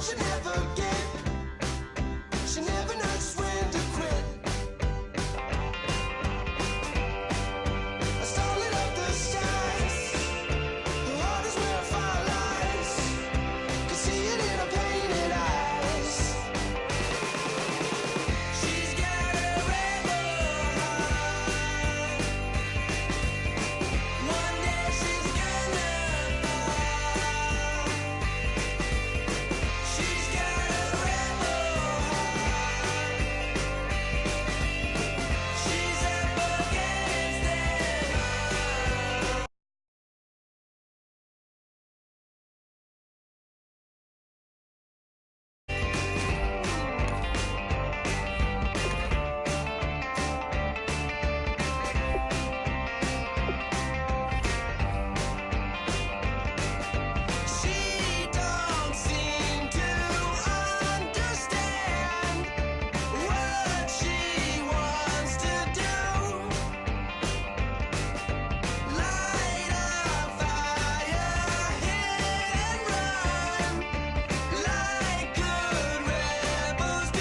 she never get. She never knows when to quit. I started up the skies. Her heart is where fire lies. Could see it in her painted eyes. She's got a rebel heart. One day she's gonna fall. She's got a rebel heart. She's up against them all. She don't seem to understand what she wants to do. Light a fire, hit and run, like good rebels do.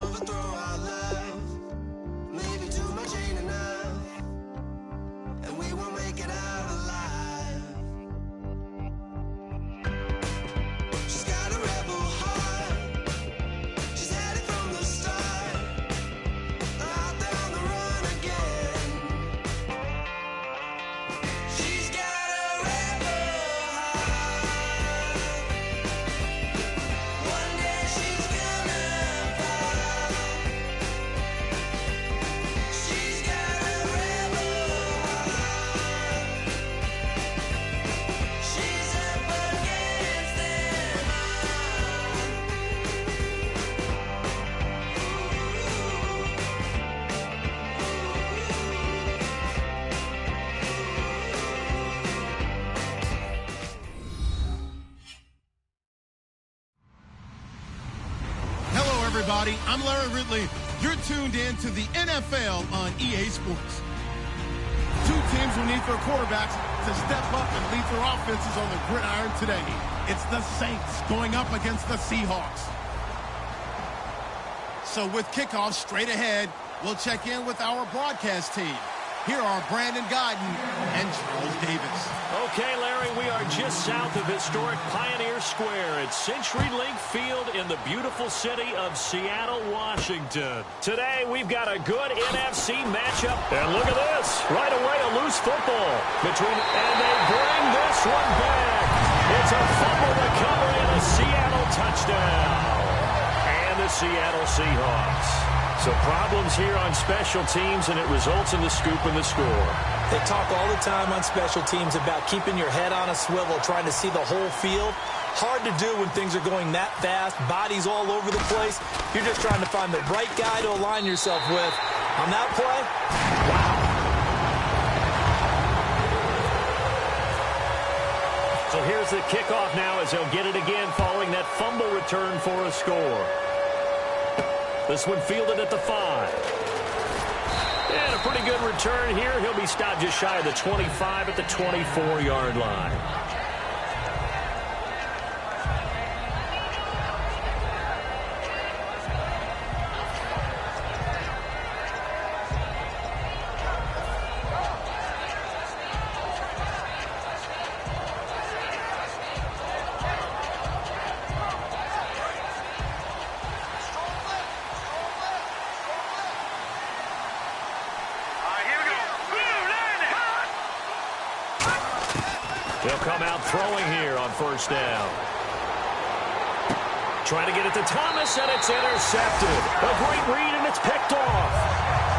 Overthrow our love. Maybe too much ain't enough, and we won't make it out alive. She's got a rebel heart. She's had it from the start. Out there on the run again. She's got a rebel heart. One day she's gonna fall. She's got a rebel heart. She's up against them Hello, everybody. I'm Larry Ridley. You're tuned in to the NFL on EA Sports. Two teams will need their quarterbacks to step up and lead their offenses on the gridiron today. It's the Saints going up against the Seahawks. So with kickoff straight ahead, we'll check in with our broadcast team. Here are Brandon Guyton and Charles Davis. Okay, Larry, we are just south of historic Pioneer Square at CenturyLink Field in the beautiful city of Seattle, Washington. Today, we've got a good NFC matchup. And look at this. Right away, a loose football. And they bring this one back. It's a fumble recovery and a Seattle touchdown. And the Seattle Seahawks. So problems here on special teams, and it results in the scoop and the score. They talk all the time on special teams about keeping your head on a swivel, trying to see the whole field. Hard to do when things are going that fast, bodies all over the place. You're just trying to find the right guy to align yourself with. On that play, wow. So here's the kickoff now as they'll get it again following that fumble return for a score. This one fielded at the 5. And a pretty good return here. He'll be stopped just shy of the 25 at the 24-yard line. They'll come out throwing here on first down. Trying to get it to Thomas, and it's intercepted. A great read, and it's picked off.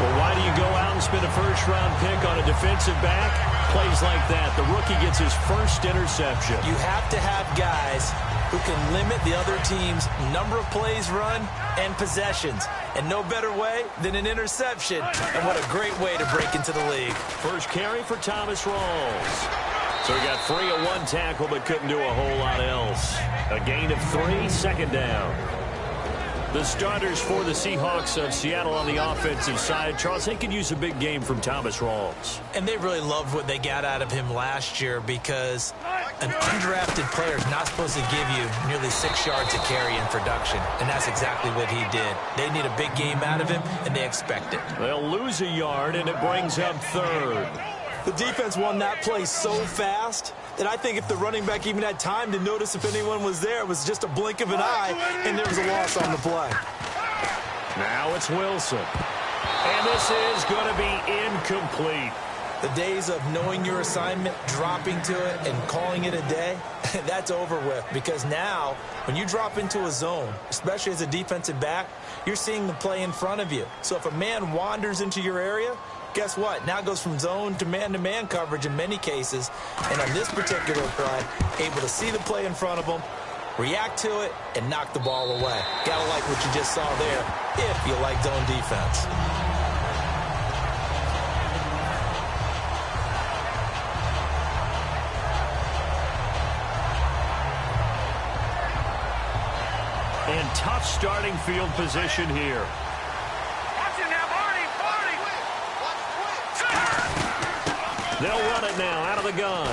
Well, why do you go out and spend a first-round pick on a defensive back? Plays like that. The rookie gets his first interception. You have to have guys who can limit the other team's number of plays run and possessions. And no better way than an interception. And what a great way to break into the league. First carry for Thomas Rawls. So he got free of one tackle but couldn't do a whole lot else. A gain of 3, second down. The starters for the Seahawks of Seattle on the offensive side. Charles, they could use a big game from Thomas Rawls. And they really loved what they got out of him last year because an undrafted player is not supposed to give you nearly 6 yards a carry in production. And that's exactly what he did. They need a big game out of him, and they expect it. They'll lose a yard, and it brings up 3rd. The defense won that play so fast that I think if the running back even had time to notice if anyone was there, it was just a blink of an eye, and there was a loss on the play. Now it's Wilson. And this is going to be incomplete. The days of knowing your assignment, dropping to it, and calling it a day, that's over with. Because now, when you drop into a zone, especially as a defensive back, you're seeing the play in front of you. So if a man wanders into your area, guess what? Now it goes from zone to man coverage in many cases. And on this particular play, able to see the play in front of him, react to it, and knock the ball away. Gotta like what you just saw there, if you like zone defense. And tough starting field position here. They'll run it now out of the gun.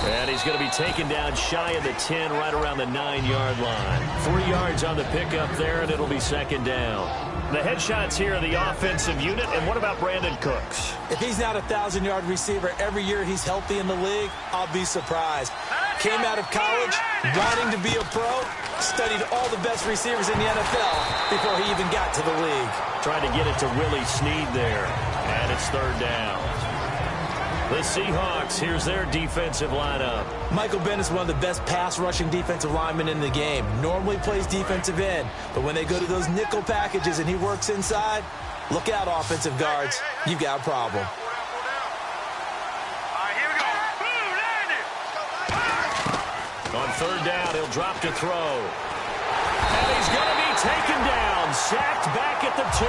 And he's going to be taken down shy of the 10, right around the 9-yard line. 3 yards on the pickup there, and it'll be second down. The headshots here are the offensive unit. And what about Brandon Cooks? If he's not a 1,000-yard receiver every year he's healthy in the league, I'll be surprised. Came out of college wanting to be a pro, studied all the best receivers in the NFL before he even got to the league. Trying to get it to Willie Snead there. And it's third down. The Seahawks, here's their defensive lineup. Michael Bennett's one of the best pass-rushing defensive linemen in the game. Normally plays defensive end, but when they go to those nickel packages and he works inside, look out, offensive guards. You've got a problem. On third down, he'll drop to throw. And he's going to be taken down, sacked back at the 2.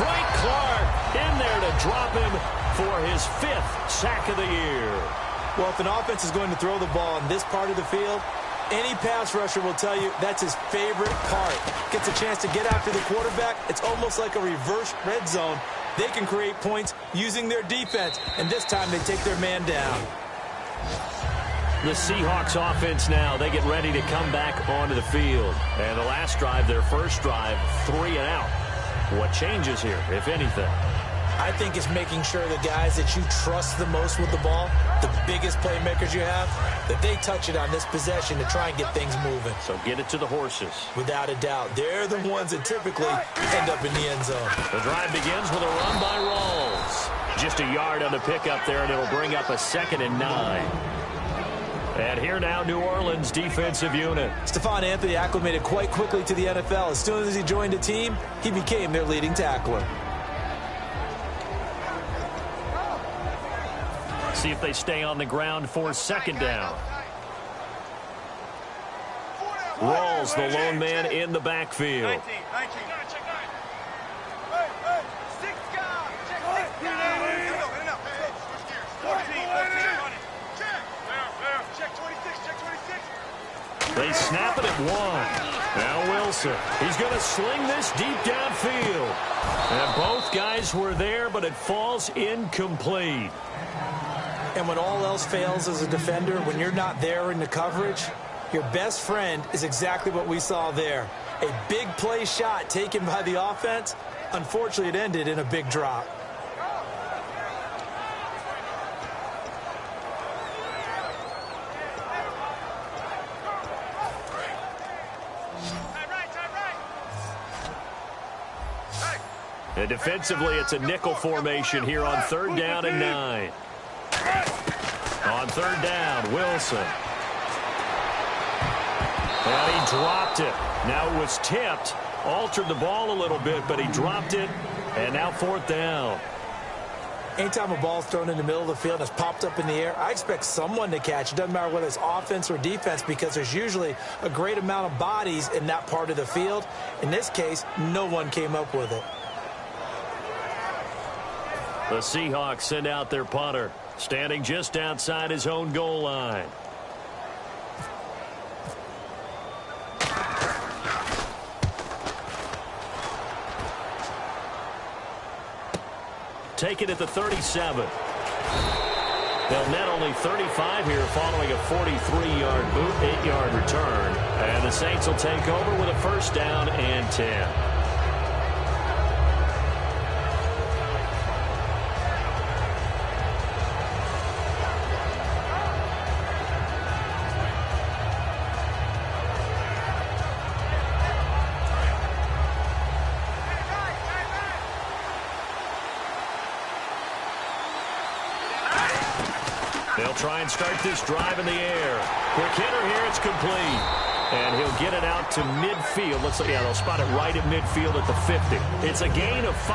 Frank Clark in there to drop him for his 5th sack of the year. Well, if an offense is going to throw the ball in this part of the field, any pass rusher will tell you that's his favorite part. Gets a chance to get after the quarterback. It's almost like a reverse red zone. They can create points using their defense, and this time they take their man down. The Seahawks offense now, they get ready to come back onto the field. And the last drive, their first drive, 3 and out. What changes here, if anything? I think it's making sure the guys that you trust the most with the ball, the biggest playmakers you have, that they touch it on this possession to try and get things moving. So get it to the horses. Without a doubt. They're the ones that typically end up in the end zone. The drive begins with a run by Rawls. Just a yard on the pickup there, and it'll bring up a 2nd and 9. And here now, New Orleans defensive unit. Stephon Anthony acclimated quite quickly to the NFL. As soon as he joined the team, he became their leading tackler. See if they stay on the ground for second down. Rawls, the lone man in the backfield. They snap it at 1. Now Wilson. He's going to sling this deep downfield. And both guys were there, but it falls incomplete. And when all else fails as a defender, when you're not there in the coverage, your best friend is exactly what we saw there. A big play shot taken by the offense. Unfortunately, it ended in a big drop. And defensively, it's a nickel formation here on third down and 9. On third down, Wilson. And he dropped it. Now it was tipped, altered the ball a little bit, but he dropped it. And now fourth down. Anytime a ball's thrown in the middle of the field and it's popped up in the air, I expect someone to catch. It doesn't matter whether it's offense or defense because there's usually a great amount of bodies in that part of the field. In this case, no one came up with it. The Seahawks send out their punter, standing just outside his own goal line. Take it at the 37. They'll net only 35 here following a 43-yard boot, 8-yard return. And the Saints will take over with a first down and 10. They'll try and start this drive in the air. Quick hitter here, it's complete. And he'll get it out to midfield. They'll spot it right at midfield at the 50. It's a gain of 5,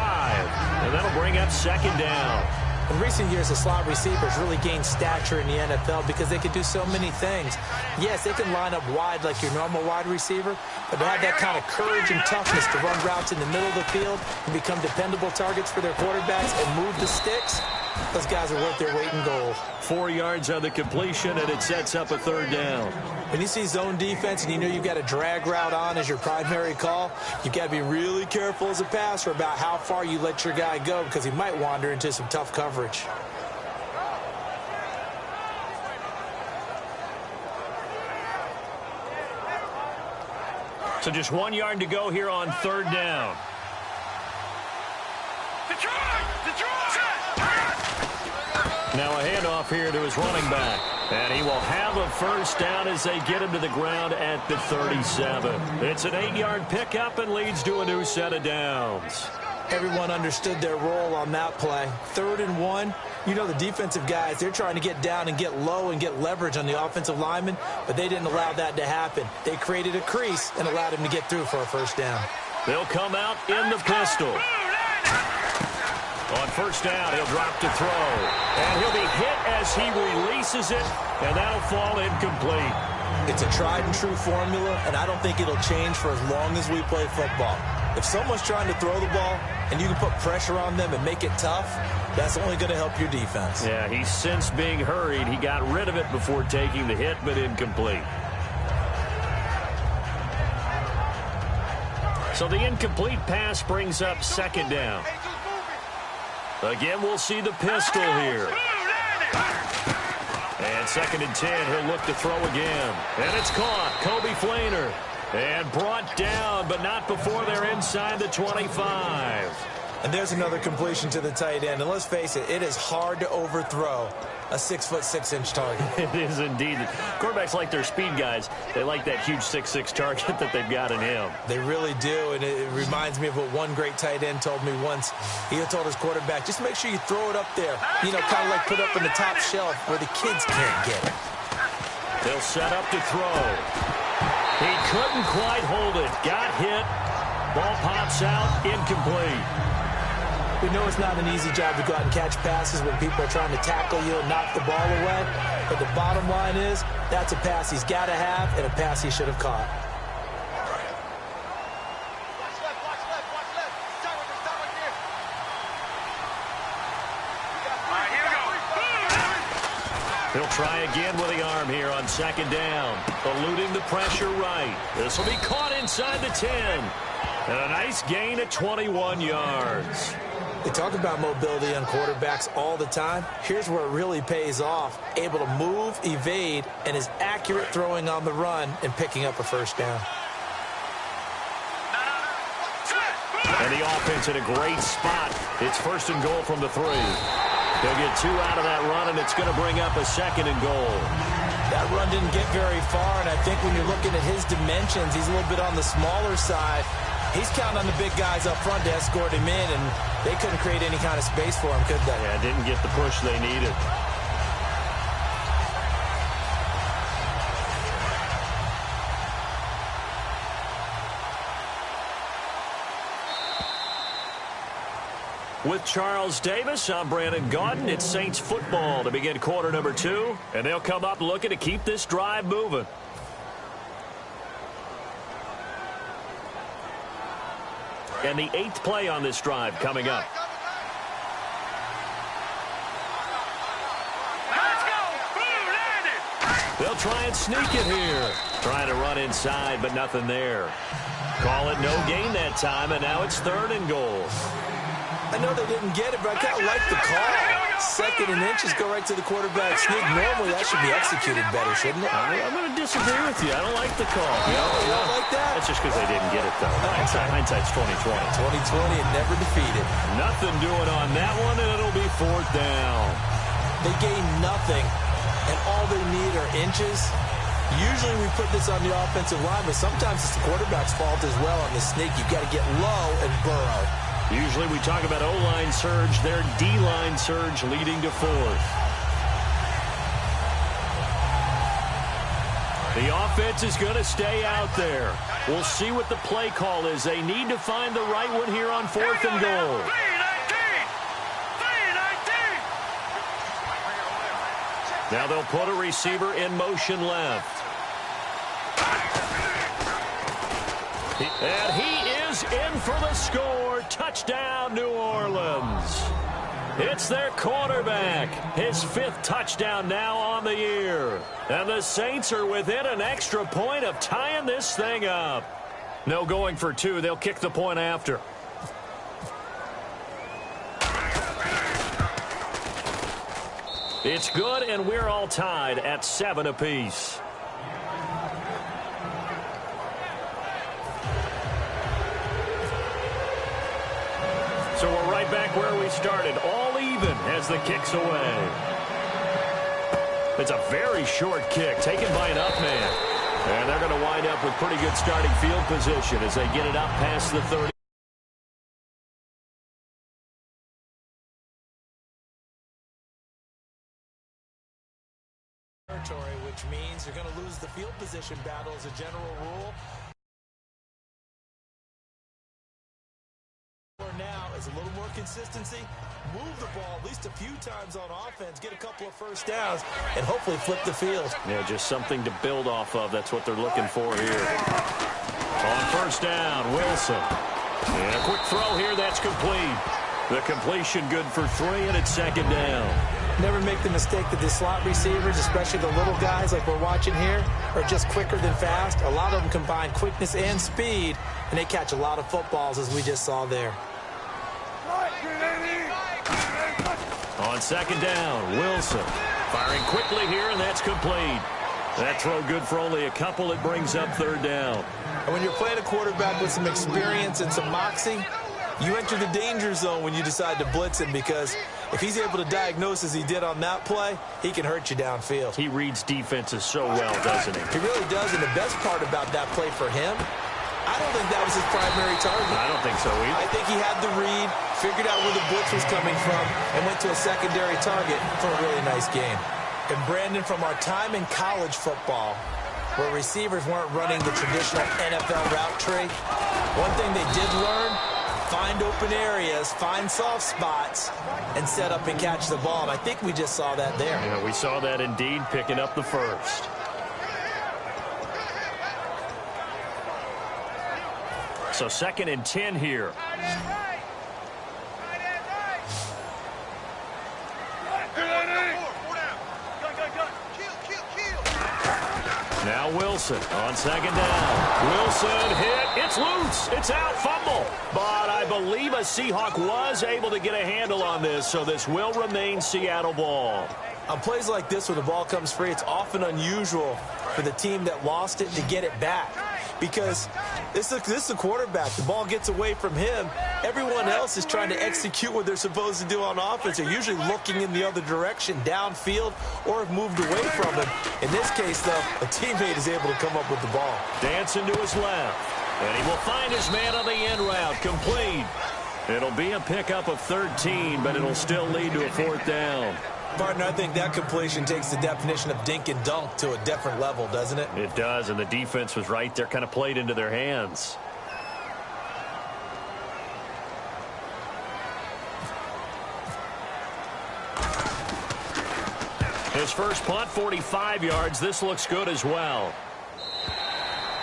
and that'll bring up second down. In recent years, the slot receivers really gained stature in the NFL because they could do so many things. Yes, they can line up wide like your normal wide receiver, but to have that kind of courage and toughness to run routes in the middle of the field and become dependable targets for their quarterbacks and move the sticks, those guys are worth their weight in gold. 4 yards on the completion, and it sets up a third down. When you see zone defense and you know you've got a drag route on as your primary call, you've got to be really careful as a passer about how far you let your guy go because he might wander into some tough coverage. So just 1 yard to go here on third down. Now a handoff here to his running back. And he will have a first down as they get him to the ground at the 37. It's an 8-yard pickup and leads to a new set of downs. Everyone understood their role on that play. 3rd and 1. You know the defensive guys, they're trying to get down and get low and get leverage on the offensive lineman, but they didn't allow that to happen. They created a crease and allowed him to get through for a first down. They'll come out in the pistol. On first down, he'll drop to throw. And he'll be hit as he releases it, and that'll fall incomplete. It's a tried-and-true formula, and I don't think it'll change for as long as we play football. If someone's trying to throw the ball and you can put pressure on them and make it tough, that's only going to help your defense. Yeah, he's since being hurried. He got rid of it before taking the hit, but incomplete. So the incomplete pass brings up second down. Again, we'll see the pistol here. And 2nd and 10, he'll look to throw again. And it's caught. Kobe Flainer. And brought down, but not before they're inside the 25. And there's another completion to the tight end. And let's face it, it is hard to overthrow a 6'6" target. It is indeed. Quarterbacks like their speed guys. They like that huge 6'6" target that they've got in him. They really do, and it reminds me of what one great tight end told me once. He told his quarterback, just make sure you throw it up there, you know, kind of like put up in the top shelf where the kids can't get it. They'll set up to throw. He couldn't quite hold it. Got hit. Ball pops out. Incomplete. We know it's not an easy job to go out and catch passes when people are trying to tackle you and knock the ball away. But the bottom line is, that's a pass he's got to have and a pass he should have caught. He'll try again with the arm here on second down. Eluding the pressure right. This will be caught inside the 10. And a nice gain at 21 yards. They talk about mobility on quarterbacks all the time. Here's where it really pays off. Able to move, evade, and is accurate throwing on the run and picking up a first down. And the offense in a great spot. It's 1st and goal from the 3. They'll get 2 out of that run, and it's going to bring up a 2nd and goal. That run didn't get very far, and I think when you're looking at his dimensions, he's a little bit on the smaller side. He's counting on the big guys up front to escort him in, and they couldn't create any kind of space for him, could they? Yeah, didn't get the push they needed. With Charles Davis, I'm Brandon Gaudin. It's Saints football to begin quarter number 2, and they'll come up looking to keep this drive moving. And the 8th play on this drive coming up. They'll try and sneak it here. Trying to run inside, but nothing there. Call it no gain that time, and now it's 3rd and goal. I know they didn't get it, but I kind of like the call. 2nd and inches go right to the quarterback sneak. Normally, that should be executed better, shouldn't it? I'm going to disagree with you. I don't like the call. You don't like that? That's just because they didn't get it, though. Hindsight's 20/20. 20/20 and never defeated. Nothing doing on that one, and it'll be 4th down. They gain nothing, and all they need are inches. Usually we put this on the offensive line, but sometimes it's the quarterback's fault as well on the sneak. You've got to get low and burrow. Usually we talk about O-line surge, their D-line surge leading to 4th. The offense is going to stay out there. We'll see what the play call is. They need to find the right one here on 4th and goal. Now they'll put a receiver in motion left. And he is in for the score. Touchdown, New Orleans. It's their quarterback. His 5th touchdown now on the year. And the Saints are within an extra point of tying this thing up. No going for 2. They'll kick the point after. It's good, and we're all tied at 7 apiece. So we're right back where we started, all even as the kick's away. It's a very short kick taken by an up man. And they're going to wind up with pretty good starting field position as they get it up past the 30. Which means you're going to lose the field position battle as a general rule. Now is a little more consistency. Move the ball at least a few times on offense. Get a couple of first downs and hopefully flip the field. Yeah, just something to build off of. That's what they're looking for here. On 1st down, Wilson. And a quick throw here. That's complete. The completion good for 3, and it's 2nd down. Never make the mistake that the slot receivers, especially the little guys like we're watching here, are just quicker than fast. A lot of them combine quickness and speed, and they catch a lot of footballs, as we just saw there. On 2nd down, Wilson firing quickly here, and that's complete. That throw good for only a couple. It brings up 3rd down. And when you're playing a quarterback with some experience and some moxie, you enter the danger zone when you decide to blitz him, because if he's able to diagnose as he did on that play, he can hurt you downfield. He reads defenses so well, doesn't he? He really does, and the best part about that play for him, I don't think that was his primary target. I don't think so either. I think he had the read, figured out where the blitz was coming from, and went to a secondary target for a really nice game. And Brandon, from our time in college football, where receivers weren't running the traditional NFL route tree, one thing they did learn: find open areas, find soft spots, and set up and catch the ball. And I think we just saw that there. Yeah, we saw that indeed, picking up the 1st. So 2nd and 10 here. Now Wilson on 2nd down. Wilson hit. It's loose. It's out. Fumble. But I believe a Seahawk was able to get a handle on this, so this will remain Seattle ball. On plays like this where the ball comes free, it's often unusual for the team that lost it to get it back, because this is the quarterback. The ball gets away from him. Everyone else is trying to execute what they're supposed to do on offense. They're usually looking in the other direction, downfield, or have moved away from him. In this case, though, a teammate is able to come up with the ball. Dancing to his left, and he will find his man on the end route. Complete. It'll be a pickup of 13, but it'll still lead to a 4th down. Partner, I think that completion takes the definition of dink and dunk to a different level, doesn't it? It does, and the defense was right there, kind of played into their hands. his first punt, 45 yards. This looks good as well.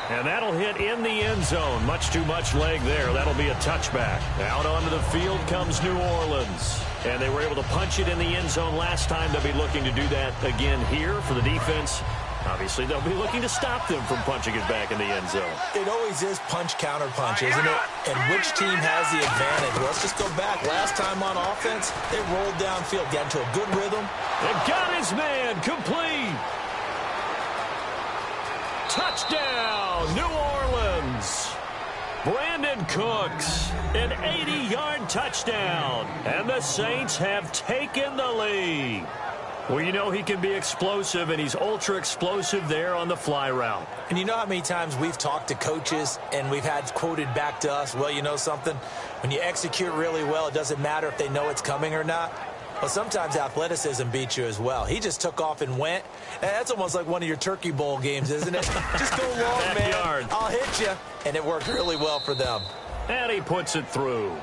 And that'll hit in the end zone. Much too much leg there. That'll be a touchback. Out onto the field comes New Orleans. And they were able to punch it in the end zone last time. They'll be looking to do that again here for the defense. Obviously, they'll be looking to stop them from punching it back in the end zone. It always is punch-counter-punch, isn't it? And which team has the advantage? Well, let's just go back. Last time on offense, they rolled downfield, got into a good rhythm. And got his man complete. Touchdown, New Orleans. Brandon Cooks, an 80-yard touchdown. And the Saints have taken the lead. Well, you know he can be explosive, and he's ultra-explosive there on the fly route. And you know how many times we've talked to coaches and we've had quoted back to us, well, you know something? When you execute really well, it doesn't matter if they know it's coming or not. Well, sometimes athleticism beats you as well. He just took off and went. And that's almost like one of your Turkey Bowl games, isn't it? Just go long, man. I'll hit you. And it worked really well for them. And he puts it through.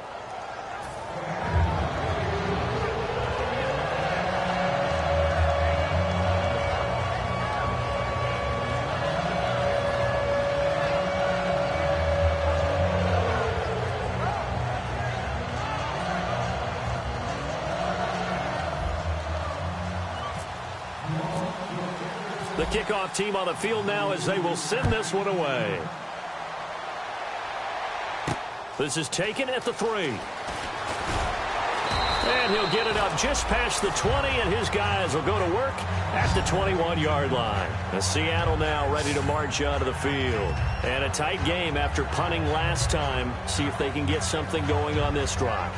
The kickoff team on the field now as they will send this one away. This is taken at the 3. And he'll get it up just past the 20, and his guys will go to work at the 21-yard line. And Seattle now ready to march out of the field. And a tight game after punting last time. See if they can get something going on this drive.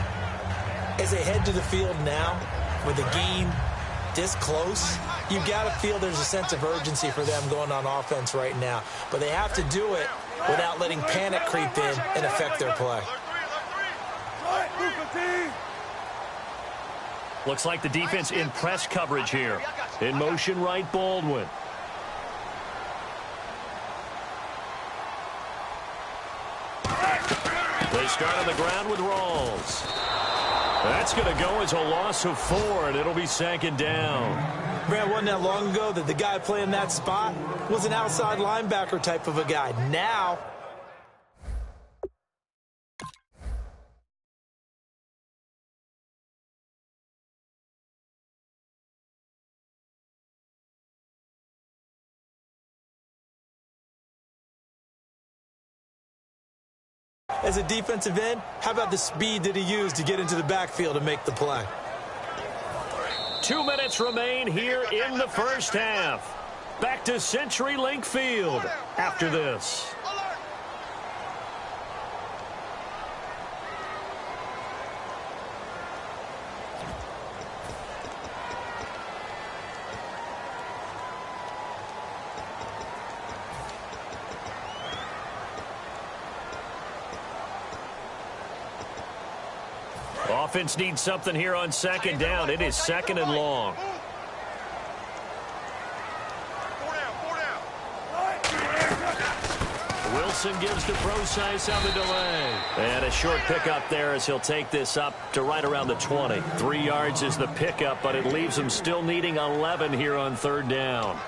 As they head to the field now, with the game this close, you've got to feel there's a sense of urgency for them going on offense right now. But they have to do it without letting panic creep in and affect their play. Looks like the defense in press coverage here. In motion right, Baldwin. They start on the ground with Rawls. That's going to go as a loss of 4, and it'll be second down. Man, wasn't that long ago that the guy playing that spot was an outside linebacker type of a guy. Now, as a defensive end, how about the speed that he used to get into the backfield and make the play? 2 minutes remain here in the first half. Back to CenturyLink Field after this. Offense needs something here on second down. It is second and long. Wilson gives to Procise on the delay. And a short pickup there as he'll take this up to right around the 20. 3 yards is the pickup, but it leaves him still needing 11 here on third down.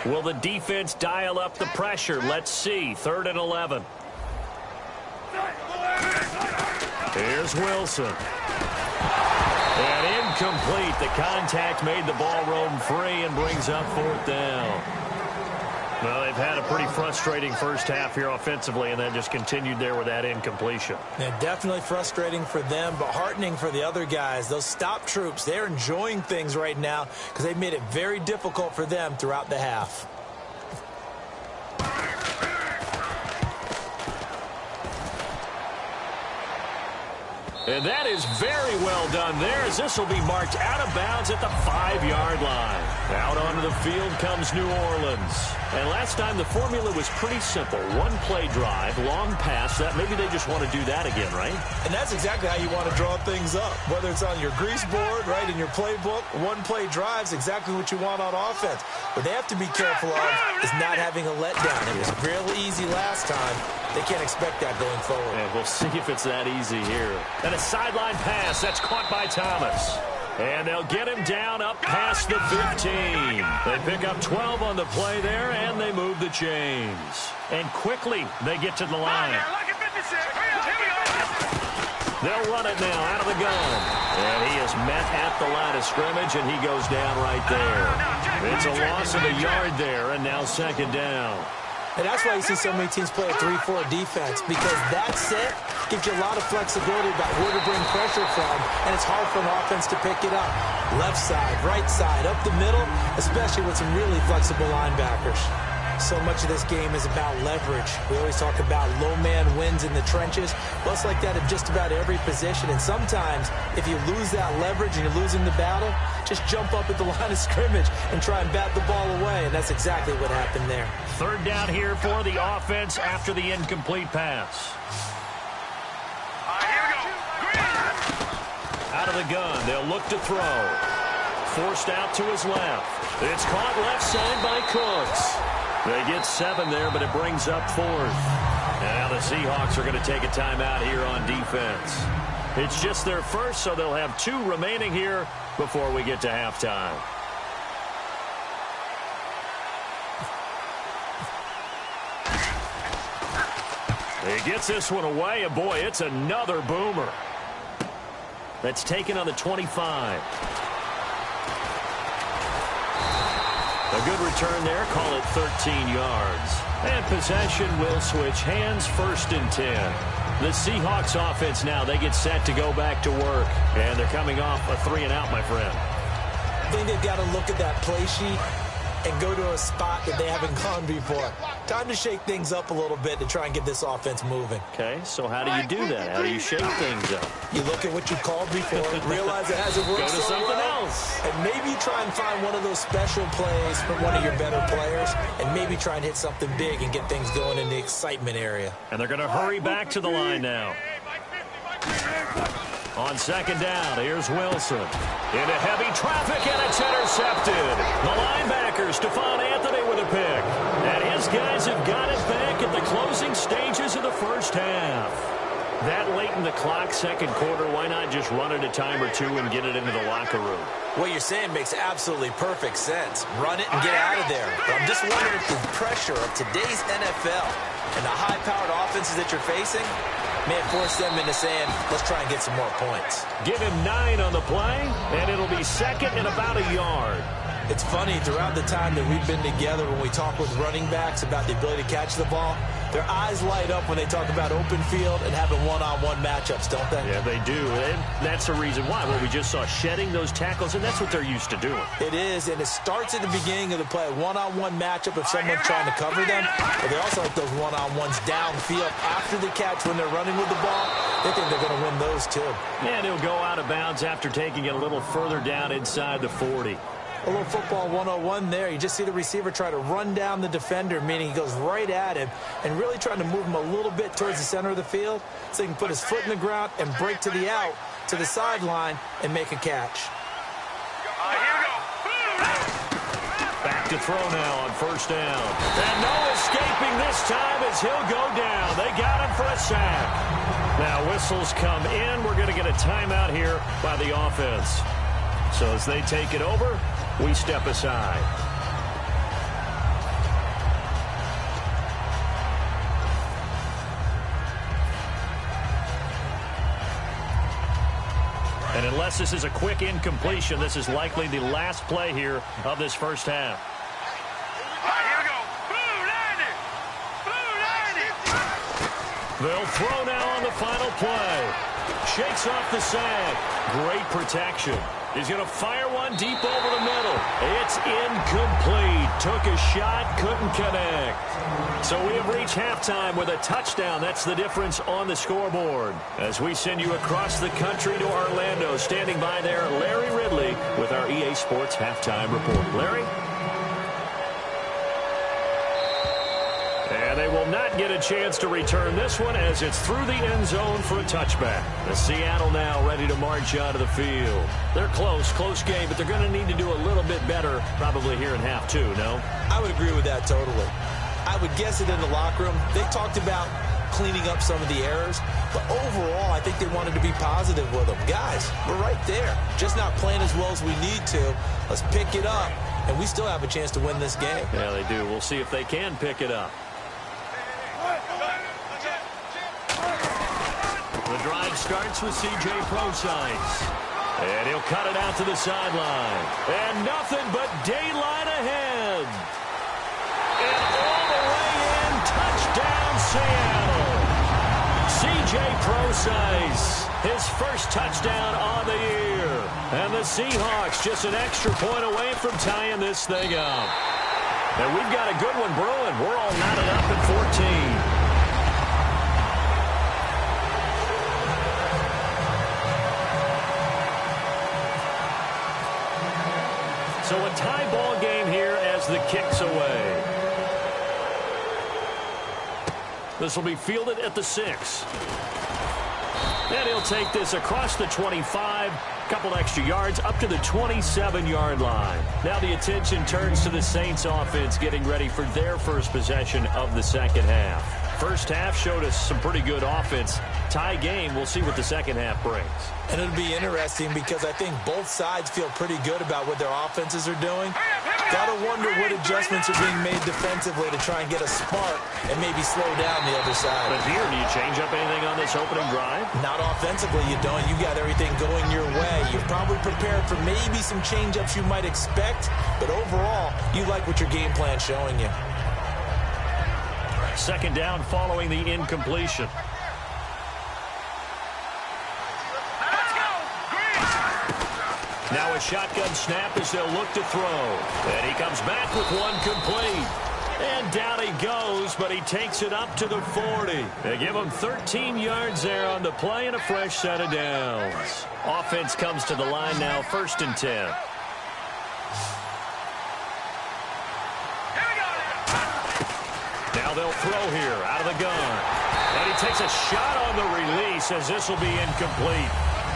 Will the defense dial up the pressure? Let's see. 3rd and 11. Here's Wilson. And incomplete. The contact made the ball roam free and brings up 4th down. Well, they've had a pretty frustrating first half here offensively, and then just continued there with that incompletion. Yeah, definitely frustrating for them, but heartening for the other guys. Those stop troops, they're enjoying things right now because they've made it very difficult for them throughout the half. And that is very well done there, as this will be marked out of bounds at the 5-yard line. Out onto the field comes New Orleans. And last time the formula was pretty simple. 1-play drive, long pass. That maybe they just want to do that again, right? And that's exactly how you want to draw things up. Whether it's on your grease board, right, in your playbook, 1-play drive is exactly what you want on offense. What they have to be careful of is not having a letdown. It was real easy last time. They can't expect that going forward. And we'll see if it's that easy here. And a sideline pass. That's caught by Thomas. And they'll get him down up past the 15. They pick up 12 on the play there, and they move the chains. And quickly, they get to the line. They'll run it now out of the gun. And he is met at the line of scrimmage, and he goes down right there. It's a loss of a yard there, and now second down. And that's why you see so many teams play a 3-4 defense, because that set gives you a lot of flexibility about where to bring pressure from, and it's hard for an offense to pick it up. Left side, right side, up the middle, especially with some really flexible linebackers. So much of this game is about leverage. We always talk about low man wins in the trenches. Well, it's like that in just about every position. And sometimes, if you lose that leverage and you're losing the battle, just jump up at the line of scrimmage and try and bat the ball away. And that's exactly what happened there. Third down here for the offense after the incomplete pass. Out of the gun, they'll look to throw. Forced out to his left. It's caught left side by Cooks. They get 7 there, but it brings up 4th. And now the Seahawks are going to take a timeout here on defense. It's just their first, so they'll have 2 remaining here before we get to halftime. He gets this one away, and boy, it's another boomer. That's taken on the 25. A good return there, call it 13 yards. And possession will switch hands, 1st and 10. The Seahawks offense now, they get set to go back to work. And they're coming off a 3-and-out, my friend. I think they've got to look at that play sheet and go to a spot that they haven't gone before. Time to shake things up a little bit to try and get this offense moving. Okay, so how do you do that? How do you shake things up? You look at what you called before, realize it hasn't worked Go to so something well, else. and maybe you try and find one of those special plays from one of your better players, and maybe try and hit something big and get things going in the excitement area. And they're going to hurry back to the line now. On second down, here's Wilson. Into heavy traffic, and it's intercepted. The linebacker, Stephon Anthony, with a pick. And his guys have got it back at the closing stages of the first half. That late in the clock, second quarter, why not just run it a time or two and get it into the locker room? What you're saying makes absolutely perfect sense. Run it and get out of there. But I'm just wondering if the pressure of today's NFL and the high-powered offenses that you're facing may have forced them into saying, let's try and get some more points. Give him 9 on the play, and it'll be second and about a yard. It's funny, throughout the time that we've been together, when we talk with running backs about the ability to catch the ball, their eyes light up when they talk about open field and having one-on-one matchups, don't they? Yeah, they do. And that's the reason why. Well, we just saw shedding those tackles, and that's what they're used to doing. It is, and it starts at the beginning of the play. One-on-one matchup if someone's trying to cover them. But they also like those one-on-ones downfield after the catch when they're running with the ball. They think they're going to win those, too. And he'll go out of bounds after taking it a little further down inside the 40. A little football 101 there. You just see the receiver try to run down the defender, meaning he goes right at him and really trying to move him a little bit towards the center of the field so he can put his foot in the ground and break to the out, to the sideline, and make a catch. Back to throw now on first down. And no escaping this time as he'll go down. They got him for a sack. Now whistles come in. We're going to get a timeout here by the offense. So as they take it over, we step aside. And unless this is a quick incompletion, this is likely the last play here of this first half. They'll throw now on the final play. Shakes off the sag. Great protection. He's going to fire one deep over the middle. It's incomplete. Took a shot, couldn't connect. So we have reached halftime with a touchdown. That's the difference on the scoreboard. As we send you across the country to Orlando, standing by there, Larry Ridley with our EA Sports Halftime Report. Larry? And they will not get a chance to return this one as it's through the end zone for a touchback. The Seattle now ready to march out of the field. They're close game, but they're going to need to do a little bit better probably here in half two, no? I would agree with that totally. I would guess it in the locker room. They talked about cleaning up some of the errors. But overall, I think they wanted to be positive with them. Guys, we're right there. Just not playing as well as we need to. Let's pick it up, and we still have a chance to win this game. Yeah, they do. We'll see if they can pick it up. The drive starts with C.J. Procise. And he'll cut it out to the sideline. And nothing but daylight ahead. And all the way in, touchdown Seattle. C.J. Procise, his first touchdown on the year. And the Seahawks just an extra point away from tying this thing up. And we've got a good one brewing. We're all knotted up at 14. So a tie ball game here as the kick's away. This will be fielded at the 6. And he'll take this across the 25, couple extra yards up to the 27-yard line. Now the attention turns to the Saints offense getting ready for their first possession of the second half. First half showed us some pretty good offense. Tie game, we'll see what the second half brings. And it'll be interesting because I think both sides feel pretty good about what their offenses are doing. Got to wonder what adjustments are being made defensively to try and get a spark and maybe slow down the other side. But here, do you change up anything on this opening drive? Not offensively, you don't. You got everything going your way. You're probably prepared for maybe some change-ups you might expect, but overall, you like what your game plan's showing you. Second down following the incompletion. Now a shotgun snap as they'll look to throw. And he comes back with one complete. And down he goes, but he takes it up to the 40. They give him 13 yards there on the play and a fresh set of downs. Offense comes to the line now, 1st and 10. Now they'll throw here out of the gun. And he takes a shot on the release as this will be incomplete.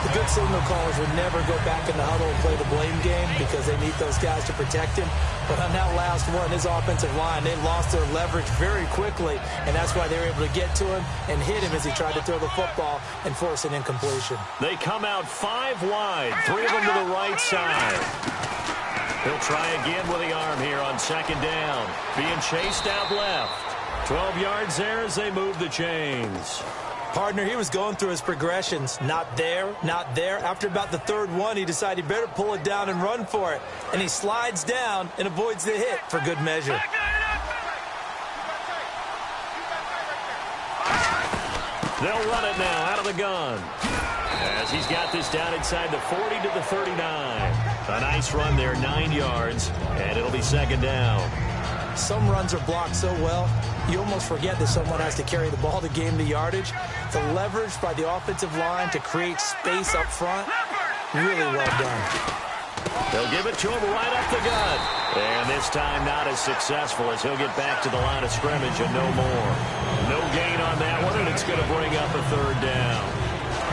The good signal callers would never go back in the huddle and play the blame game because they need those guys to protect him. But on that last one, his offensive line, they lost their leverage very quickly, and that's why they were able to get to him and hit him as he tried to throw the football and force an incompletion. They come out 5 wide, 3 of them to the right side. He'll try again with the arm here on second down. Being chased out left. 12 yards there as they move the chains. Partner, he was going through his progressions. Not there, not there. After about the 3rd one, he decided he better pull it down and run for it. And he slides down and avoids the hit for good measure. They'll run it now out of the gun. As he's got this down inside the 40 to the 39. A nice run there, 9 yards, and it'll be second down. Some runs are blocked so well, you almost forget that someone has to carry the ball to gain the yardage. The leverage by the offensive line to create space up front, really well done. They'll give it to him right up the gut. And this time not as successful as he'll get back to the line of scrimmage and no more. No gain on that one, and it's going to bring up a 3rd down.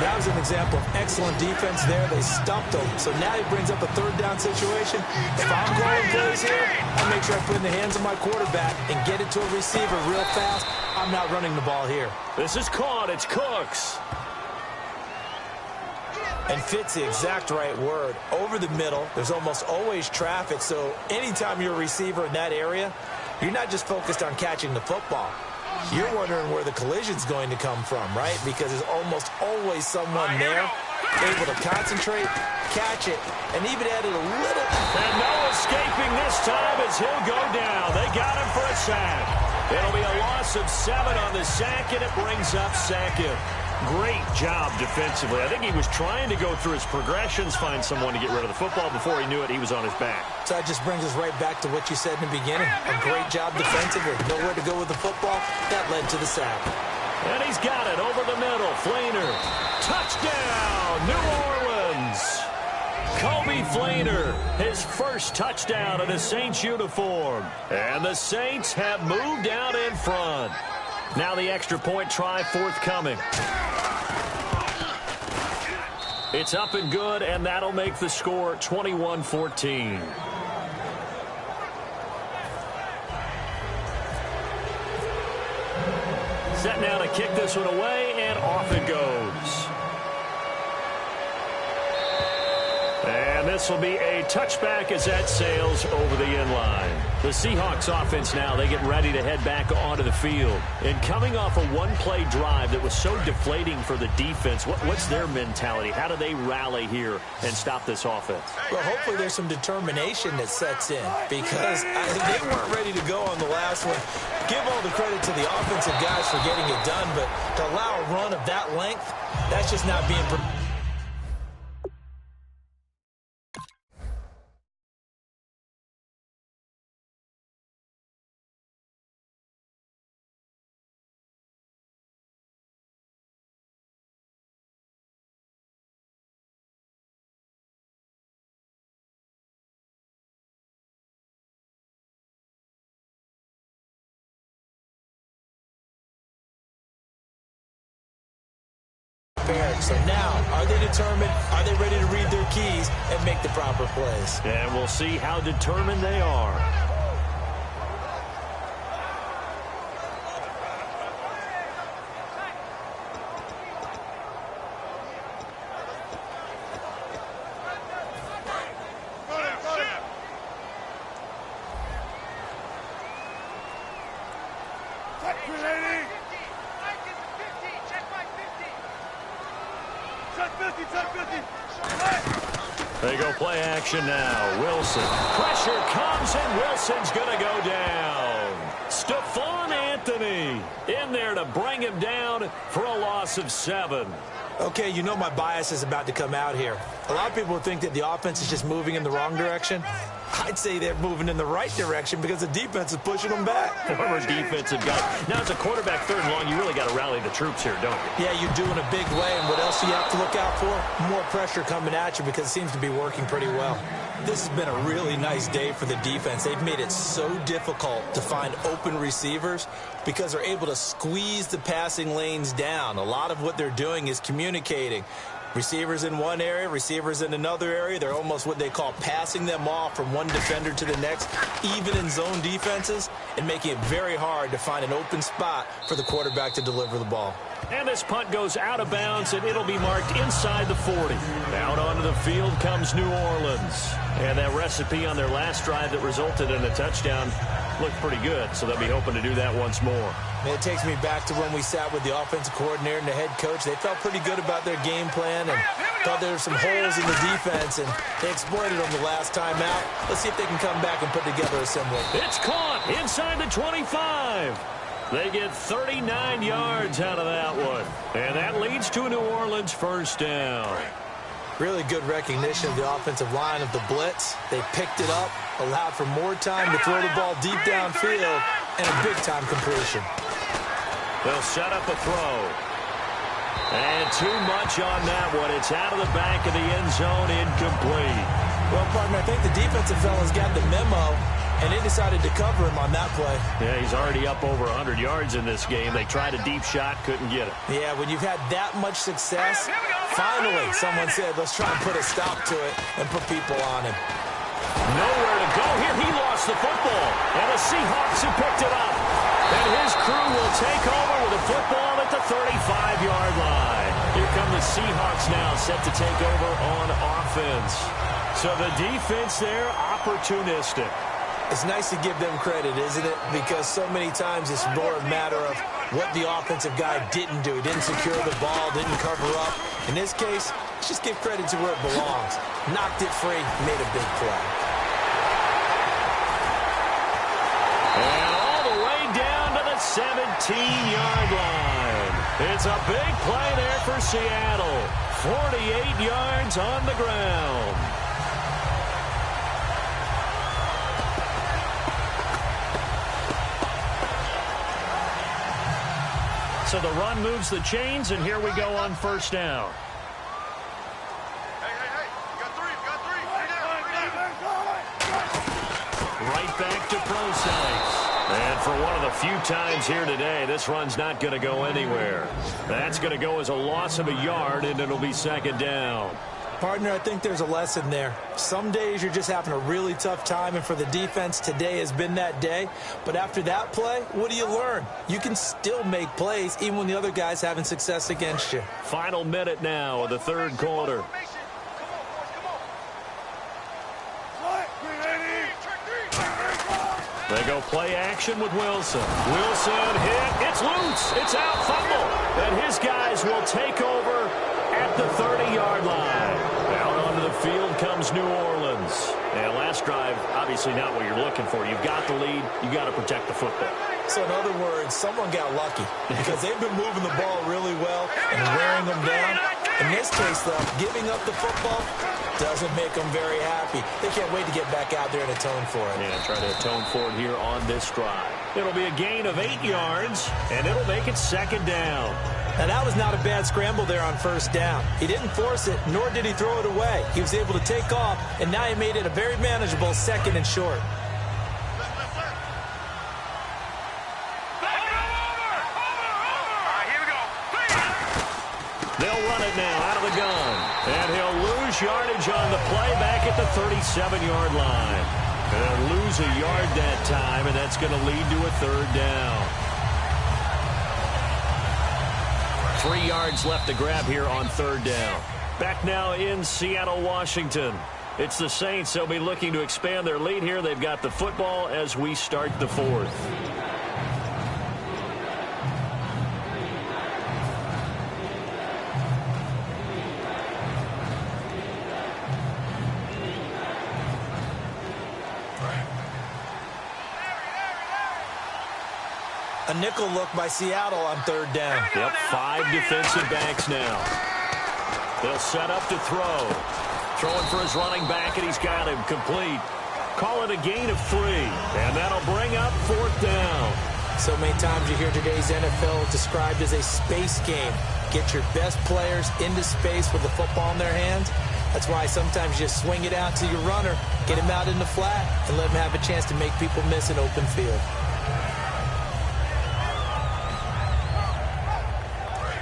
That was an example of excellent defense there. They stumped him. So now he brings up a 3rd down situation. If I'm calling plays here, I make sure I put it in the hands of my quarterback and get it to a receiver real fast. I'm not running the ball here. This is caught. It's Cooks. And fit's the exact right word. Over the middle, there's almost always traffic. So anytime you're a receiver in that area, you're not just focused on catching the football. You're wondering where the collision's going to come from, right? Because there's almost always someone there able to concentrate, catch it, and even add it a little. And no escaping this time as he'll go down. They got him for a sack. It'll be a loss of 7 on the sack, and it brings up 2nd. Great job defensively. I think he was trying to go through his progressions, find someone to get rid of the football. Before he knew it, he was on his back. So that just brings us right back to what you said in the beginning. A great job defensively. Nowhere to go with the football. That led to the sack. And he's got it over the middle. Flainer. Touchdown, New Orleans. Kobe Flainer, his first touchdown in a Saints uniform. And the Saints have moved out in front. Now the extra point try forthcoming. It's up and good, and that'll make the score 21-14. Set now to kick this one away, and off it goes. And this will be a touchback as that sails over the inline. The Seahawks offense now, they get ready to head back onto the field. And coming off a one-play drive that was so deflating for the defense, what's their mentality? How do they rally here and stop this offense? Well, hopefully there's some determination that sets in because they weren't ready to go on the last one. Give all the credit to the offensive guys for getting it done, but to allow a run of that length, that's just not being prepared. So now, are they determined? Are they ready to read their keys and make the proper plays? And we'll see how determined they are. They go play action now. Wilson. Pressure comes, and Wilson's going to go down. Stephon Anthony in there to bring him down for a loss of 7. Okay, you know my bias is about to come out here. A lot of people think that the offense is just moving in the wrong direction. I'd say they're moving in the right direction because the defense is pushing them back. Former defensive guy. Now, as a quarterback, 3rd and long, you really got to rally the troops here, don't you? Yeah, you do in a big way. And what else do you have to look out for? More pressure coming at you because it seems to be working pretty well. This has been a really nice day for the defense. They've made it so difficult to find open receivers because they're able to squeeze the passing lanes down. A lot of what they're doing is communicating. Receivers in one area, receivers in another area. They're almost what they call passing them off from one defender to the next, even in zone defenses, and making it very hard to find an open spot for the quarterback to deliver the ball. And this punt goes out of bounds, and it'll be marked inside the 40. Out onto the field comes New Orleans. And that recipe on their last drive that resulted in a touchdown looked pretty good, so they'll be hoping to do that once more. It takes me back to when we sat with the offensive coordinator and the head coach. They felt pretty good about their game plan and thought there were some holes in the defense, and they exploited them the last time out. Let's see if they can come back and put together a similar. It's caught inside the 25. They get 39 yards out of that one. And that leads to a New Orleans 1st down. Really good recognition of the offensive line of the blitz. They picked it up, allowed for more time to throw the ball deep downfield, and a big-time completion. They'll set up a throw. And too much on that one. It's out of the back of the end zone, incomplete. Well, partner, I think the defensive fellas got the memo, and they decided to cover him on that play. Yeah, he's already up over 100 yards in this game. They tried a deep shot, couldn't get it. Yeah, when you've had that much success, finally someone said, let's try and put a stop to it and put people on him. Nowhere to go here. He lost the football, and the Seahawks have picked it up. And his crew will take over with a football at the 35-yard line. Here come the Seahawks now, set to take over on offense. So the defense there, opportunistic. It's nice to give them credit, isn't it? Because so many times it's more a matter of what the offensive guy didn't do. He didn't secure the ball, didn't cover up. In this case, let's just give credit to where it belongs. Knocked it free, made a big play. And all the way down to the 17-yard line. It's a big play there for Seattle. 48 yards on the ground. So the run moves the chains, and here we go on 1st down. Right back to Procise. And for one of the few times here today, this run's not going to go anywhere. That's going to go as a loss of a yard, and it'll be 2nd down. Partner, I think there's a lesson there. Some days you're just having a really tough time, and for the defense, today has been that day. But after that play, what do you learn? You can still make plays even when the other guy's having success against you. Final minute now of the third quarter. They go play action with Wilson. Wilson hit. It's loose. It's out. Fumble. And his guys will take over at the 30-yard line. Out onto the field comes New Orleans. And last drive, obviously not what you're looking for. You've got the lead. You've got to protect the football. So in other words, someone got lucky because they've been moving the ball really well and wearing them down. In this case, though, giving up the football doesn't make them very happy. They can't wait to get back out there and atone for it. Yeah, try to atone for it here on this drive. It'll be a gain of 8 yards, and it'll make it second down. Now, that was not a bad scramble there on first down. He didn't force it, nor did he throw it away. He was able to take off, and now he made it a very manageable second and short. They'll run it now out of the gun. And he'll lose yardage on the play back at the 37-yard line. They'll lose a yard that time, and that's going to lead to a third down. 3 yards left to grab here on third down. Back now in Seattle, Washington. It's the Saints. They'll be looking to expand their lead here. They've got the football as we start the fourth. A nickel look by Seattle on third down. Yep, 5 defensive backs now. They'll set up to throw. Throwing for his running back, and he's got him complete. Call it a gain of 3, and that'll bring up fourth down. So many times you hear today's NFL described as a space game. Get your best players into space with the football in their hands. That's why sometimes you just swing it out to your runner, get him out in the flat, and let him have a chance to make people miss an open field.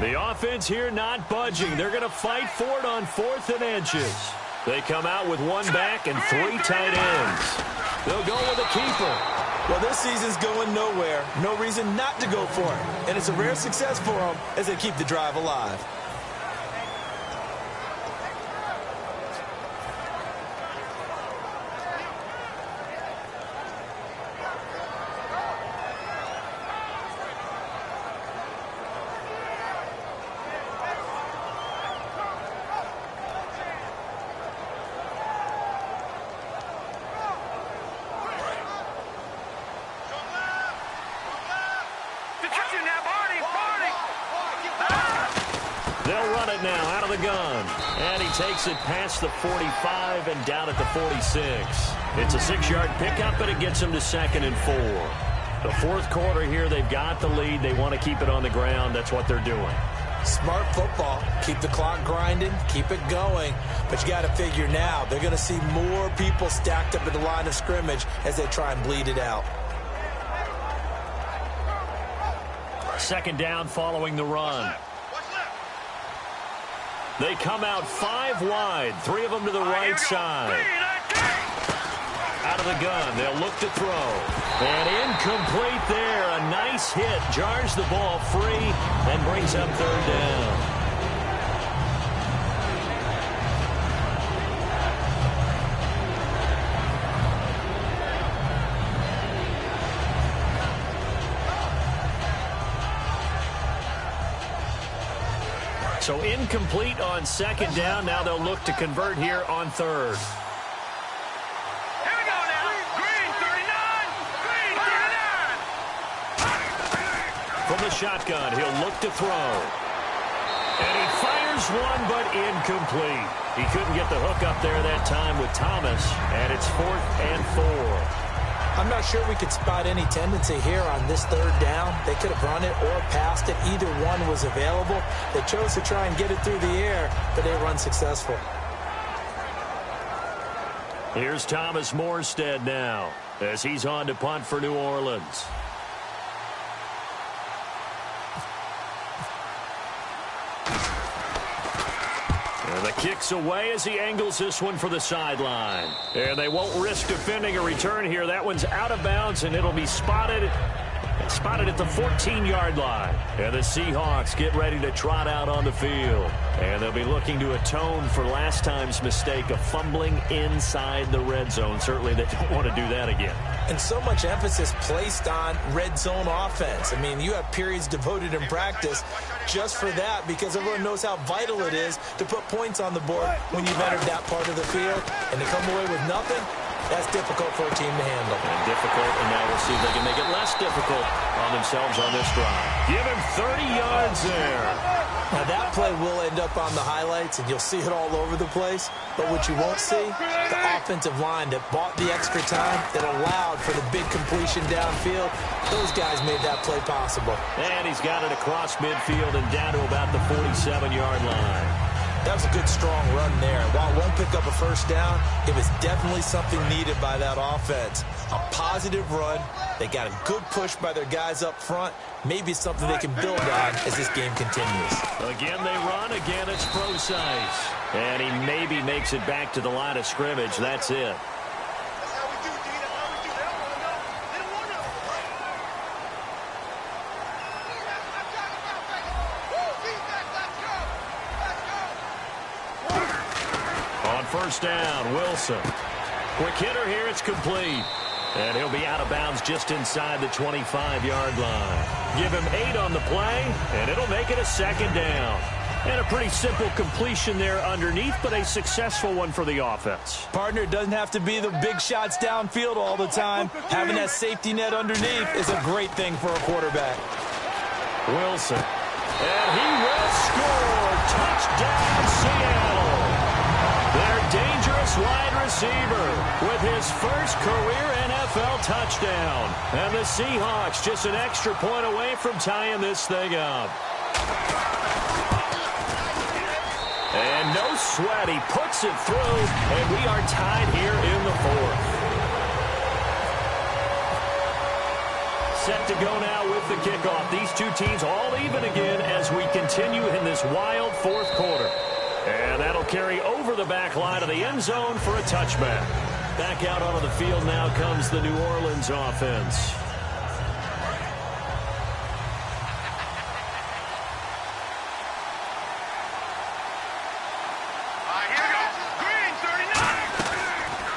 The offense here not budging. They're going to fight for it on 4th and inches. They come out with 1 back and 3 tight ends. They'll go with a keeper. Well, this season's going nowhere. No reason not to go for it. And it's a rare success for them as they keep the drive alive. They'll run it now out of the gun. And he takes it past the 45 and down at the 46. It's a 6-yard pickup, and it gets him to 2nd and 4. The fourth quarter here, they've got the lead. They want to keep it on the ground. That's what they're doing. Smart football. Keep the clock grinding. Keep it going. But you got to figure now, they're going to see more people stacked up at the line of scrimmage as they try and bleed it out. Second down following the run. They come out 5 wide, 3 of them to the right side. Out of the gun, they'll look to throw. And incomplete there. A nice hit, jars the ball free, and brings up third down. So incomplete on second down. Now they'll look to convert here on third. Here we go now. Green 39. Green 39. From the shotgun, he'll look to throw. And he fires one, but incomplete. He couldn't get the hook up there that time with Thomas. And it's 4th and 4. I'm not sure we could spot any tendency here on this third down. They could have run it or passed it. Either one was available. They chose to try and get it through the air, but they were unsuccessful. Here's Thomas Morstead now as he's on to punt for New Orleans. And the kicks away as he angles this one for the sideline. And they won't risk defending a return here. That one's out of bounds, and it'll be spotted at the 14-yard line. And the Seahawks get ready to trot out on the field. And they'll be looking to atone for last time's mistake of fumbling inside the red zone. Certainly they don't want to do that again. And so much emphasis placed on red zone offense. I mean, you have periods devoted in practice just for that, because everyone knows how vital it is to put points on the board when you've entered that part of the field. And to come away with nothing, that's difficult for a team to handle. And difficult, and now we'll see if they can make it less difficult on themselves on this drive. Give him 30 yards there. Now that play will end up on the highlights, and you'll see it all over the place. But what you won't see, the offensive line that bought the extra time, that allowed for the big completion downfield. Those guys made that play possible. And he's got it across midfield and down to about the 47-yard line. That was a good, strong run there. While it won't pick up a first down, it was definitely something needed by that offense. A positive run. They got a good push by their guys up front. Maybe something they can build on as this game continues. Again, they run. Again, it's Procise. And he maybe makes it back to the line of scrimmage. That's it. First down, Wilson. Quick hitter here, it's complete. And he'll be out of bounds just inside the 25-yard line. Give him 8 on the play, and it'll make it a second down. And a pretty simple completion there underneath, but a successful one for the offense. Partner, doesn't have to be the big shots downfield all the time. Having that safety net underneath is a great thing for a quarterback. Wilson. And he will score. Touchdown, Seattle. Their dangerous wide receiver with his first career NFL touchdown. And the Seahawks just an extra point away from tying this thing up. And no sweat, he puts it through, and we are tied here in the fourth. Set to go now with the kickoff. These two teams all even again as we continue in this wild fourth quarter. And that'll carry over the back line of the end zone for a touchback. Back out onto the field now comes the New Orleans offense.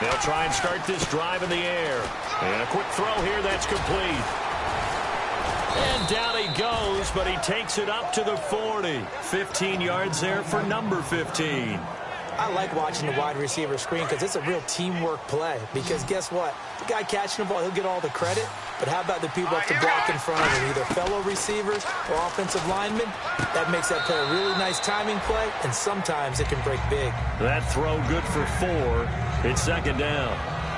They'll try and start this drive in the air. And a quick throw here, that's complete. And down he goes, but he takes it up to the 40. 15 yards there for number 15. I like watching the wide receiver screen because it's a real teamwork play. Because guess what? The guy catching the ball, he'll get all the credit. But how about the people up to block in front of him, either fellow receivers or offensive linemen? That makes that play a really nice timing play, and sometimes it can break big. That throw good for 4. It's second down.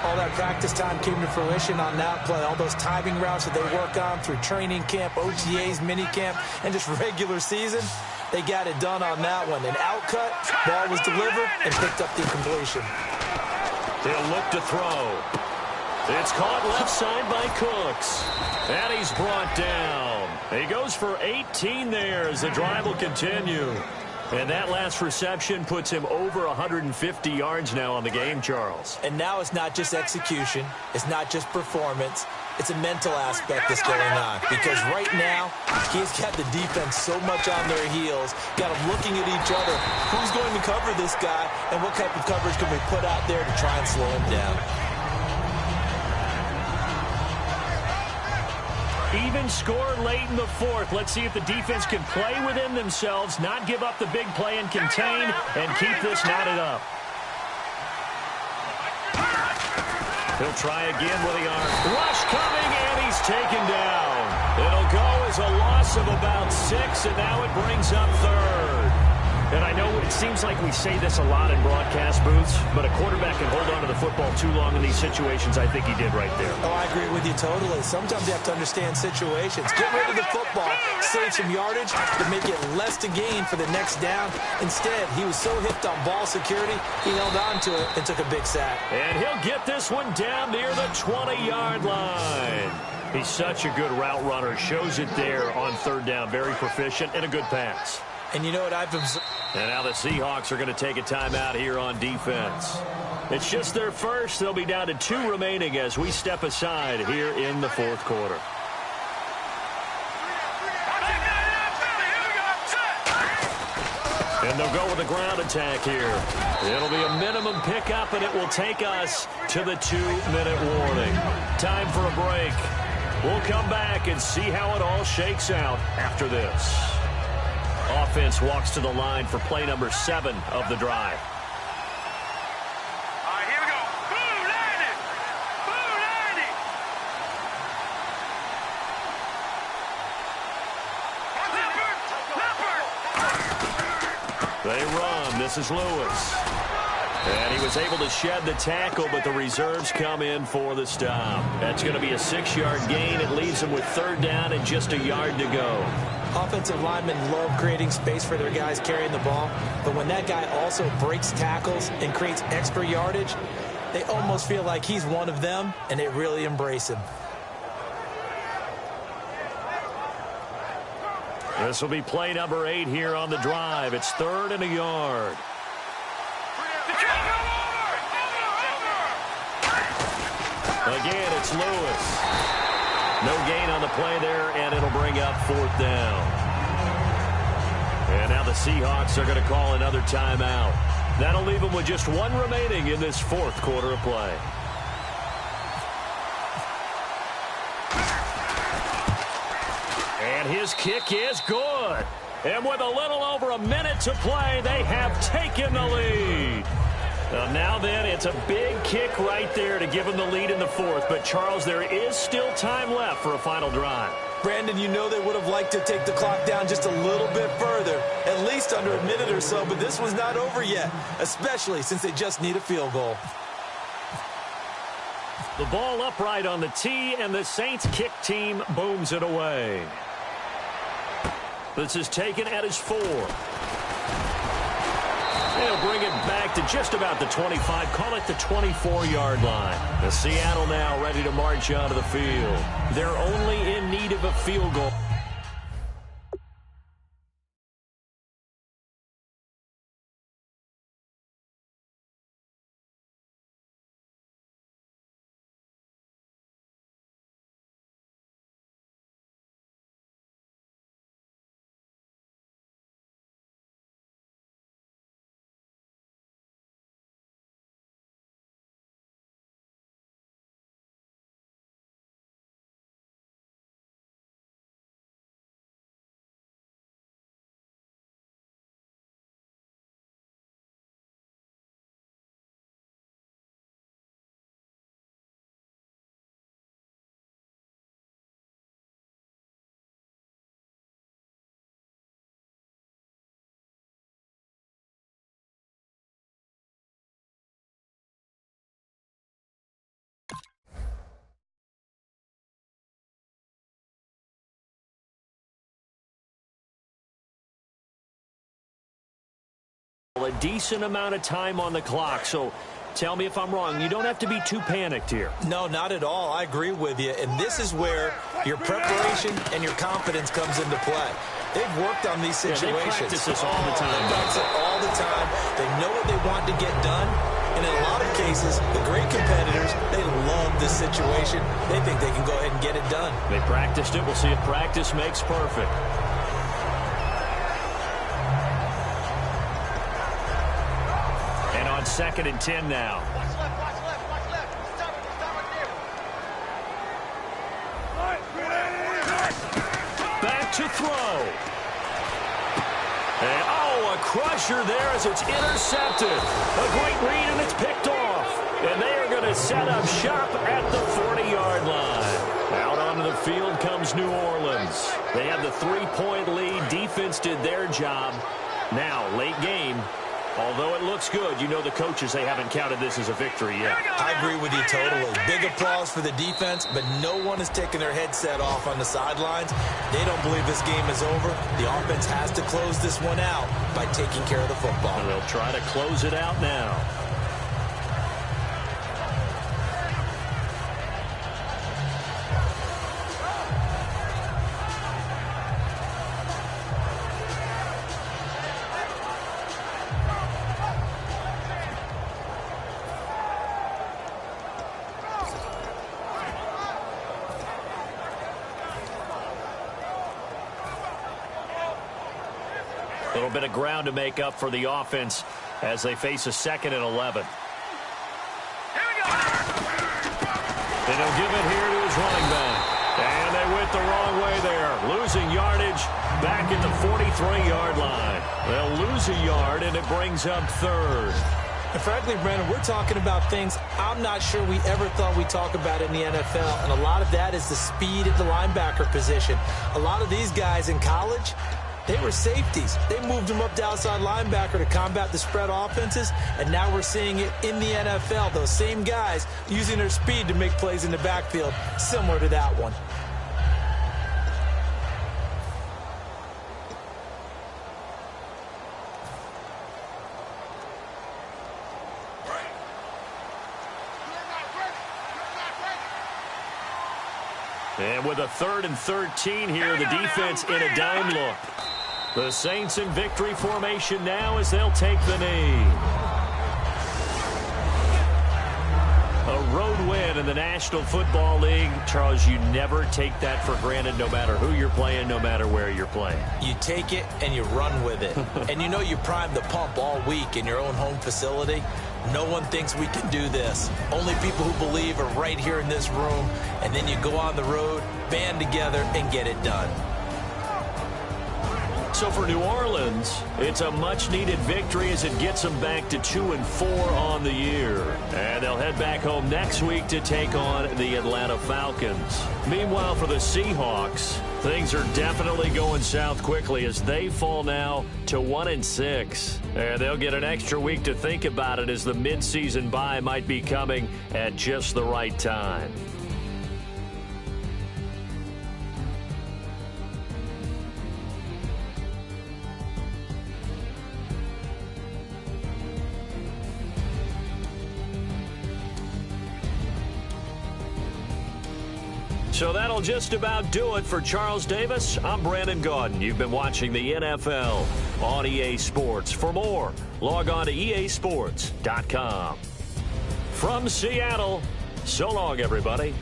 All that practice time came to fruition on that play. All those timing routes that they work on through training camp, OTAs, minicamp, and just regular season, they got it done on that one. An outcut, ball was delivered, and picked up the completion. They'll look to throw. It's caught left side by Cooks. And he's brought down. He goes for 18 there as the drive will continue. And that last reception puts him over 150 yards now on the game, Charles. And now it's not just execution. It's not just performance. It's a mental aspect that's going on. Because right now, he's got the defense so much on their heels, got them looking at each other. Who's going to cover this guy, and what type of coverage can we put out there to try and slow him down? Even score late in the fourth. Let's see if the defense can play within themselves, not give up the big play and contain, and keep this knotted up. He'll try again with the arm. Rush coming, and he's taken down. It'll go as a loss of about 6, and now it brings up third. And I know it seems like we say this a lot in broadcast booths, but a quarterback can hold on to the football too long in these situations. I think he did right there. Oh, I agree with you totally. Sometimes you have to understand situations. Get rid of the football, save some yardage, but make it less to gain for the next down. Instead, he was so hipped on ball security, he held on to it and took a big sack. And he'll get this one down near the 20-yard line. He's such a good route runner. Shows it there on third down. Very proficient and a good pass. And you know what I've observed? And now the Seahawks are going to take a timeout here on defense. It's just their first. They'll be down to 2 remaining as we step aside here in the fourth quarter. And they'll go with a ground attack here. It'll be a minimum pickup, and it will take us to the 2-minute warning. Time for a break. We'll come back and see how it all shakes out after this. Offense walks to the line for play number 7 of the drive. All right, here we go. Boo, Landy! Boo, Landy! Leopard! Leopard! They run. This is Lewis. And he was able to shed the tackle, but the reserves come in for the stop. That's going to be a 6-yard gain. It leaves them with 3rd down and just a yard to go. Offensive linemen love creating space for their guys carrying the ball, but when that guy also breaks tackles and creates extra yardage, they almost feel like he's one of them, and they really embrace him. This will be play number 8 here on the drive. It's 3rd and a yard. Again, it's Lewis. No gain on the play there, and it'll bring up 4th down. And now the Seahawks are going to call another timeout. That'll leave them with just 1 remaining in this 4th quarter of play. And his kick is good. And with a little over a minute to play, they have taken the lead. Now then, it's a big kick right there to give them the lead in the 4th. But, Charles, there is still time left for a final drive. Brandon, you know they would have liked to take the clock down just a little bit further, at least under a minute or so, but this one's not over yet, especially since they just need a field goal. The ball upright on the tee, and the Saints kick team booms it away. This is taken at his 4. They'll bring it back to just about the 25, call it the 24-yard line. The Seattle now ready to march onto the field. They're only in need of a field goal. A decent amount of time on the clock, so tell me if I'm wrong. You don't have to be too panicked here. No, not at all. I agree with you, and this is where your preparation and your confidence comes into play. They've worked on these situations. They practice this all the time. They practice it all the time. They know what they want to get done, and in a lot of cases, the great competitors, they love this situation. They think they can go ahead and get it done. They practiced it. We'll see if practice makes perfect. On 2nd and 10 now. Watch left, watch left, watch left. Stop right there. Back to throw. And, oh, a crusher there as it's intercepted. A great read, and it's picked off. And they are going to set up shop at the 40-yard line. Out onto the field comes New Orleans. They have the 3-point lead. Defense did their job. Now, late game. Although it looks good, you know the coaches, they haven't counted this as a victory yet. I agree with you totally. Big applause for the defense, but no one is taking their headset off on the sidelines. They don't believe this game is over. The offense has to close this one out by taking care of the football. And they'll try to close it out now. little bit of ground to make up for the offense as they face a 2nd and 11. And he'll give it here to his running back. And they went the wrong way there. Losing yardage back at the 43-yard line. They'll lose a yard, and it brings up 3rd. And frankly, Brandon, we're talking about things I'm not sure we ever thought we'd talk about in the NFL. And a lot of that is the speed at the linebacker position. A lot of these guys in college, they were safeties. They moved them up to outside linebacker to combat the spread offenses, and now we're seeing it in the NFL. Those same guys using their speed to make plays in the backfield, similar to that one. And with a 3rd and 13 here, the defense in a dime look. The Saints in victory formation now as they'll take the knee. A road win in the National Football League. Charles, you never take that for granted no matter who you're playing, no matter where you're playing. You take it and you run with it. And you know you primed the pump all week in your own home facility. No one thinks we can do this. Only people who believe are right here in this room. And then you go on the road, band together, and get it done. So for New Orleans, it's a much-needed victory as it gets them back to 2-4 on the year. And they'll head back home next week to take on the Atlanta Falcons. Meanwhile, for the Seahawks, things are definitely going south quickly as they fall now to 1-6. And they'll get an extra week to think about it as the midseason bye might be coming at just the right time. So that'll just about do it for Charles Davis. I'm Brandon Gaudin. You've been watching the NFL on EA Sports. For more, log on to easports.com. From Seattle, so long, everybody.